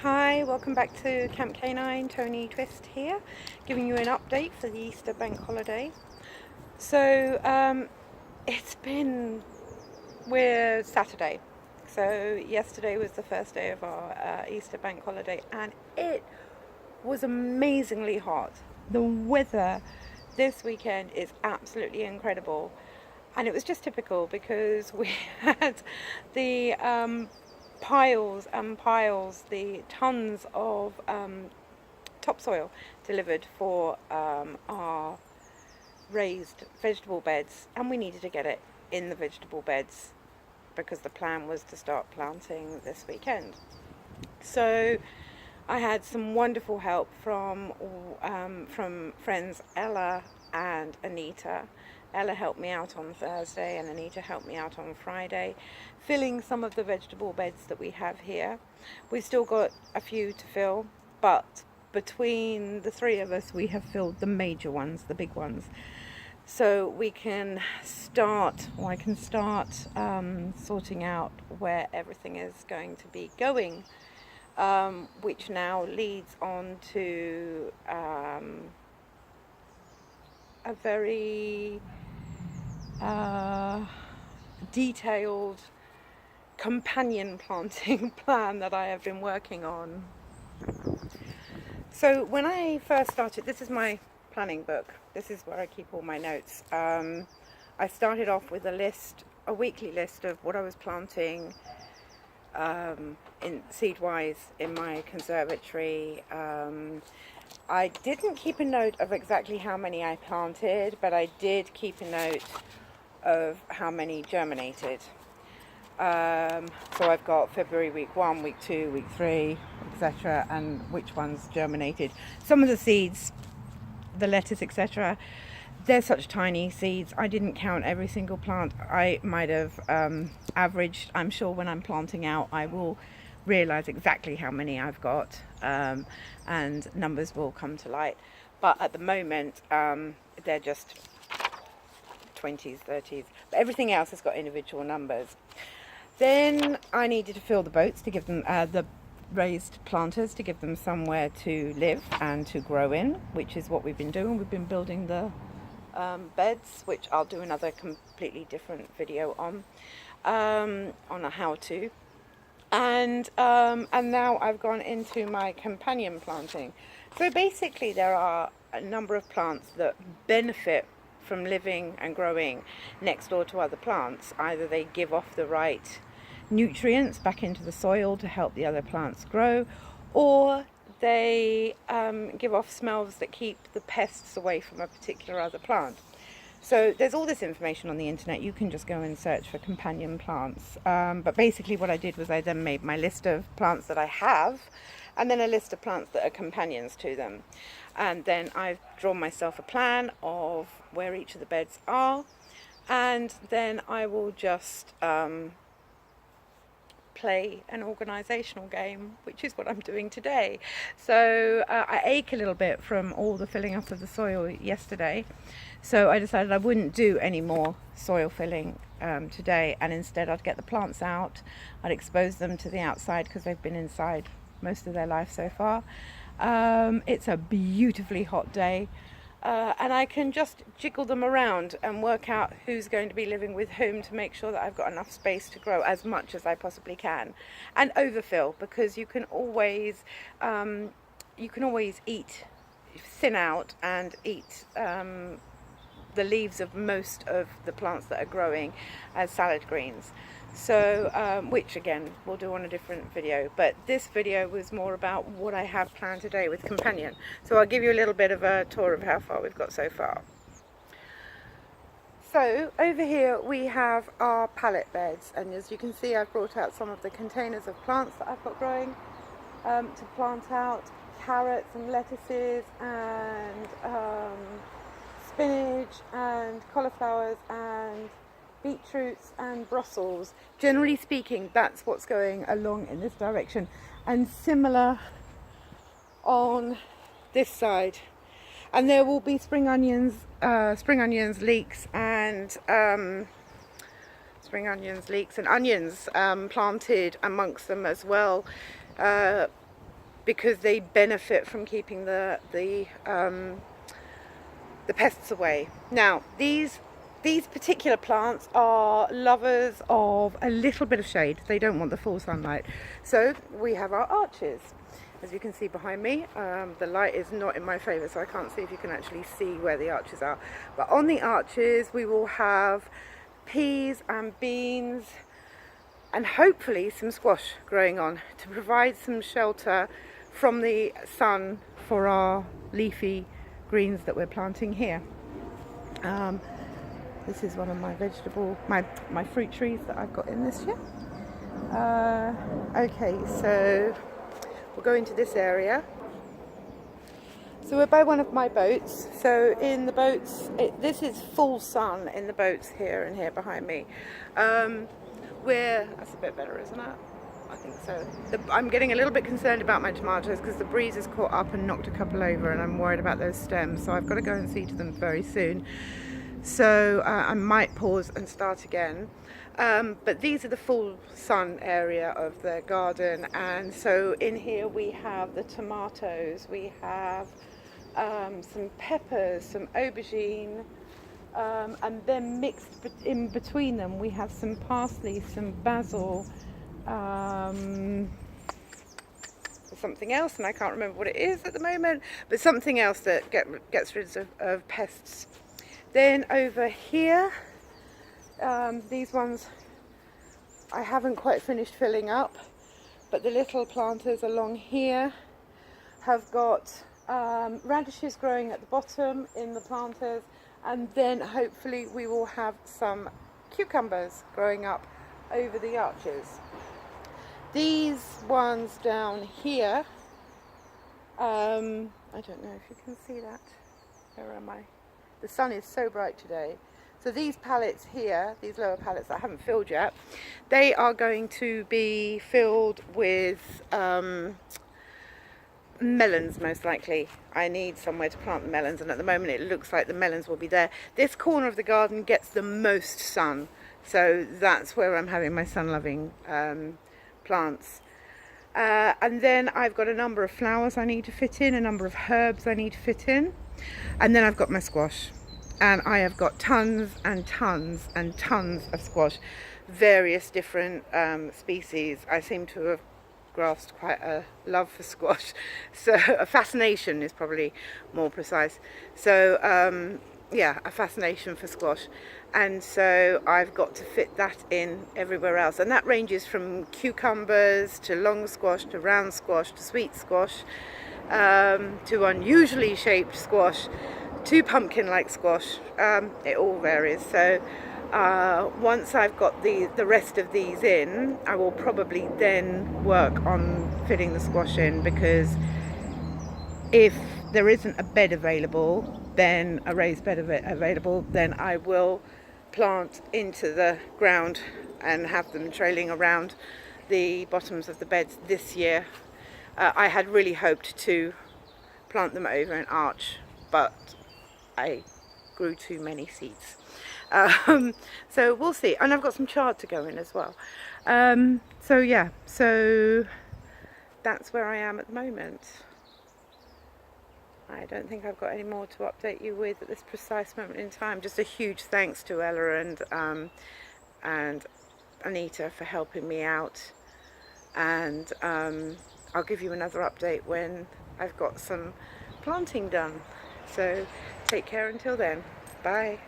Hi, welcome back to Camp K9. Tony Twist here, giving you an update for the Easter bank holiday. So we're Saturday. So yesterday was the first day of our Easter bank holiday, and it was amazingly hot. The weather this weekend is absolutely incredible, and it was just typical because we had the piles and piles, the tons of topsoil delivered for our raised vegetable beds, and we needed to get it in the vegetable beds because the plan was to start planting this weekend. So I had some wonderful help from friends Ella and Anita. Ella helped me out on Thursday and Anita helped me out on Friday, filling some of the vegetable beds that we have here. We've still got a few to fill, but between the three of us we have filled the major ones, the big ones. So we can start, or I can start sorting out where everything is going to be going, which now leads on to a very detailed companion planting plan that I have been working on. So when I first started, this is my planning book. This is where I keep all my notes. I started off with a weekly list of what I was planting in seed-wise in my conservatory. I didn't keep a note of exactly how many I planted, but I did keep a note of how many germinated. So I've got February week 1, week 2, week 3, etc., and which ones germinated. Some of the seeds, the lettuce, etc., they're such tiny seeds. I didn't count every single plant. I might have averaged. I'm sure when I'm planting out I will realize exactly how many I've got, and numbers will come to light. But at the moment they're just 20s, 30s, but everything else has got individual numbers. Then I needed to fill the boats to give them the raised planters, to give them somewhere to live and to grow in, which is what we've been doing. We've been building the beds, which I'll do another completely different video on a how-to. And now I've gone into my companion planting. So basically there are a number of plants that benefit from living and growing next door to other plants. Either they give off the right nutrients back into the soil to help the other plants grow, or they give off smells that keep the pests away from a particular other plant. So there's all this information on the internet. You can just go and search for companion plants. But basically what I did was I then made my list of plants that I have, and then a list of plants that are companions to them. And then I've drawn myself a plan of where each of the beds are, and then I will just play an organisational game, which is what I'm doing today. So I ache a little bit from all the filling up of the soil yesterday, so I decided I wouldn't do any more soil filling today, and instead I'd get the plants out, I'd expose them to the outside because they've been inside most of their life so far. It's a beautifully hot day. And I can just jiggle them around and work out who's going to be living with whom to make sure that I've got enough space to grow as much as I possibly can, and overfill, because you can always eat, thin out and eat the leaves of most of the plants that are growing as salad greens. So which again we'll do on a different video, but this video was more about what I have planned today with companion. So I'll give you a little bit of a tour of how far we've got so far. So over here we have our pallet beds, and as you can see I've brought out some of the containers of plants that I've got growing to plant out. Carrots and lettuces and spinach and cauliflowers and beetroots and Brussels. Generally speaking, that's what's going along in this direction, and similar on this side. And there will be spring onions, leeks, and onions planted amongst them as well. because they benefit from keeping the pests away. Now these particular plants are lovers of a little bit of shade. They don't want the full sunlight. So we have our arches. As you can see behind me, the light is not in my favour, so I can't see if you can actually see where the arches are. But on the arches we will have peas and beans and hopefully some squash growing on to provide some shelter from the sun for our leafy greens that we're planting here. This is one of my my fruit trees that I've got in this year. Okay, so we'll go into this area. So we're by one of my boats. So in the boats, this is full sun in the boats here and here behind me. That's a bit better, isn't it? I think so. I'm getting a little bit concerned about my tomatoes because the breeze has caught up and knocked a couple over, and I'm worried about those stems. So I've got to go and see to them very soon. So I might pause and start again. But these are the full sun area of the garden, and so in here we have the tomatoes, we have some peppers, some aubergine, and then mixed in between them we have some parsley, some basil, something else, and I can't remember what it is at the moment, but something else that gets rid of pests. Then over here, these ones I haven't quite finished filling up, but the little planters along here have got radishes growing at the bottom in the planters, and then hopefully we will have some cucumbers growing up over the arches. These ones down here, I don't know if you can see that. Where am I? The sun is so bright today. So these pallets here, these lower pallets that I haven't filled yet, they are going to be filled with melons most likely. I need somewhere to plant the melons, and at the moment it looks like the melons will be there. This corner of the garden gets the most sun, so that's where I'm having my sun-loving plants. And then I've got a number of flowers I need to fit in, a number of herbs I need to fit in, and then I've got my squash. And I have got tons and tons and tons of squash, various different species. I seem to have grasped quite a love for squash, so a fascination is probably more precise. So yeah, a fascination for squash, and so I've got to fit that in everywhere else, and that ranges from cucumbers to long squash to round squash to sweet squash, to unusually shaped squash, to pumpkin-like squash. It all varies. So once I've got the rest of these in, I will probably then work on fitting the squash in, because if there isn't a bed available, then a raised bed available, then I will plant into the ground and have them trailing around the bottoms of the beds this year. I had really hoped to plant them over an arch, but I grew too many seeds. So we'll see. And I've got some chard to go in as well. So yeah, so that's where I am at the moment. I don't think I've got any more to update you with at this precise moment in time. Just a huge thanks to Ella and Anita for helping me out. And I'll give you another update when I've got some planting done. So take care until then. Bye.